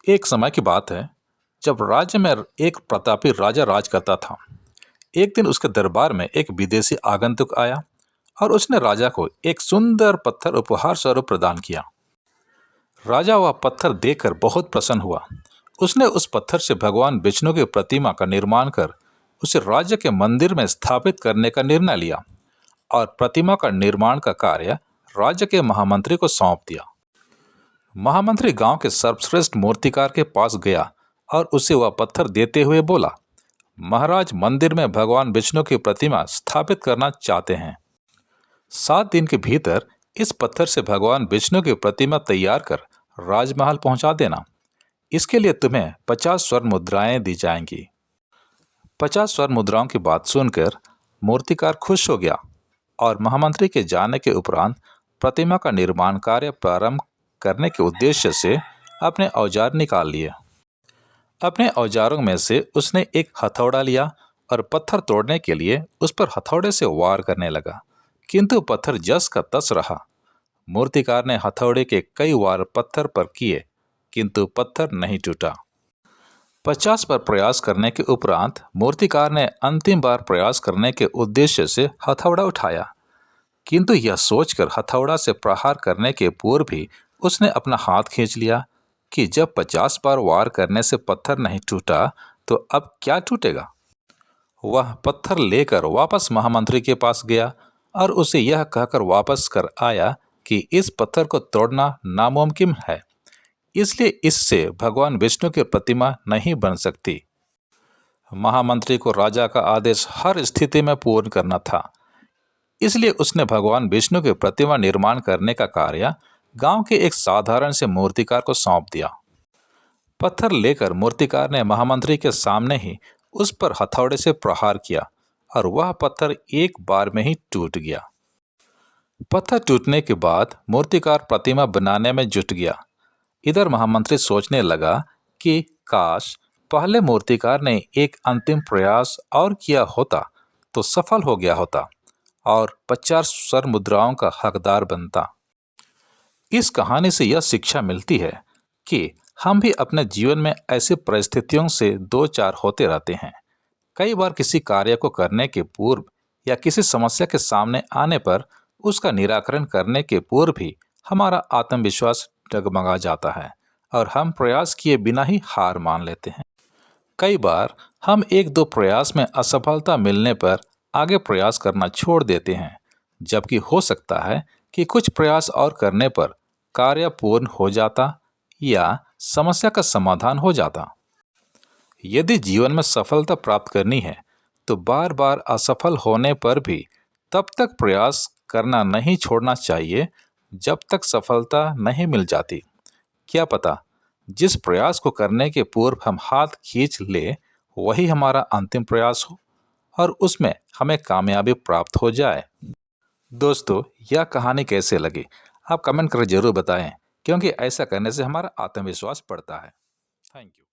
एक समय की बात है जब राज्य में एक प्रतापी राजा राज करता था। एक दिन उसके दरबार में एक विदेशी आगंतुक आया और उसने राजा को एक सुंदर पत्थर उपहार स्वरूप प्रदान किया। राजा वह पत्थर देखकर बहुत प्रसन्न हुआ। उसने उस पत्थर से भगवान विष्णु की प्रतिमा का निर्माण कर उसे राज्य के मंदिर में स्थापित करने का निर्णय लिया और प्रतिमा का निर्माण का कार्य राज्य के महामंत्री को सौंप दिया। महामंत्री गांव के सर्वश्रेष्ठ मूर्तिकार के पास गया और उसे वह पत्थर देते हुए बोला, महाराज मंदिर में भगवान विष्णु की प्रतिमा स्थापित करना चाहते हैं। 7 दिन के भीतर इस पत्थर से भगवान विष्णु की प्रतिमा तैयार कर राजमहल पहुंचा देना। इसके लिए तुम्हें 50 स्वर्ण मुद्राएं दी जाएंगी। 50 स्वर्ण मुद्राओं की बात सुनकर मूर्तिकार खुश हो गया और महामंत्री के जाने के उपरांत प्रतिमा का निर्माण कार्य प्रारंभ करने के उद्देश्य से अपने औजार निकाल लिए। अपने औजारों में से उसने एक हथौड़ा लिया और पत्थर तोड़ने के लिए उस पर हथौड़े से वार करने लगा, किंतु पत्थर जस का तस रहा। मूर्तिकार ने हथौड़े के कई वार पत्थर पर किए, किंतु पत्थर नहीं टूटा। 50 बार प्रयास करने के उपरांत मूर्तिकार ने अंतिम बार प्रयास करने के उद्देश्य से हथौड़ा उठाया, किंतु यह सोचकर हथौड़ा से प्रहार करने के पूर्व भी उसने अपना हाथ खींच लिया कि जब 50 बार वार करने से पत्थर नहीं टूटा तो अब क्या टूटेगा। वह पत्थर लेकर वापस महामंत्री के पास गया और उसे यह कहकर वापस कर आया कि इस पत्थर को तोड़ना नामुमकिन है, इसलिए इससे भगवान विष्णु की प्रतिमा नहीं बन सकती। महामंत्री को राजा का आदेश हर स्थिति में पूर्ण करना था, इसलिए उसने भगवान विष्णु की प्रतिमा निर्माण करने का कार्य गांव के एक साधारण से मूर्तिकार को सौंप दिया। पत्थर लेकर मूर्तिकार ने महामंत्री के सामने ही उस पर हथौड़े से प्रहार किया और वह पत्थर एक बार में ही टूट गया। पत्थर टूटने के बाद मूर्तिकार प्रतिमा बनाने में जुट गया। इधर महामंत्री सोचने लगा कि काश पहले मूर्तिकार ने एक अंतिम प्रयास और किया होता तो सफल हो गया होता और 50 स्वर्ण मुद्राओं का हकदार बनता। इस कहानी से यह शिक्षा मिलती है कि हम भी अपने जीवन में ऐसी परिस्थितियों से दो चार होते रहते हैं। कई बार किसी कार्य को करने के पूर्व या किसी समस्या के सामने आने पर उसका निराकरण करने के पूर्व भी हमारा आत्मविश्वास डगमगा जाता है और हम प्रयास किए बिना ही हार मान लेते हैं। कई बार हम एक दो प्रयास में असफलता मिलने पर आगे प्रयास करना छोड़ देते हैं, जबकि हो सकता है कि कुछ प्रयास और करने पर कार्य पूर्ण हो जाता या समस्या का समाधान हो जाता। यदि जीवन में सफलता प्राप्त करनी है तो बार बार असफल होने पर भी तब तक प्रयास करना नहीं छोड़ना चाहिए जब तक सफलता नहीं मिल जाती। क्या पता जिस प्रयास को करने के पूर्व हम हाथ खींच ले वही हमारा अंतिम प्रयास हो और उसमें हमें कामयाबी प्राप्त हो जाए। दोस्तों, यह कहानी कैसे लगी आप कमेंट कर जरूर बताएं, क्योंकि ऐसा करने से हमारा आत्मविश्वास बढ़ता है। Thank you.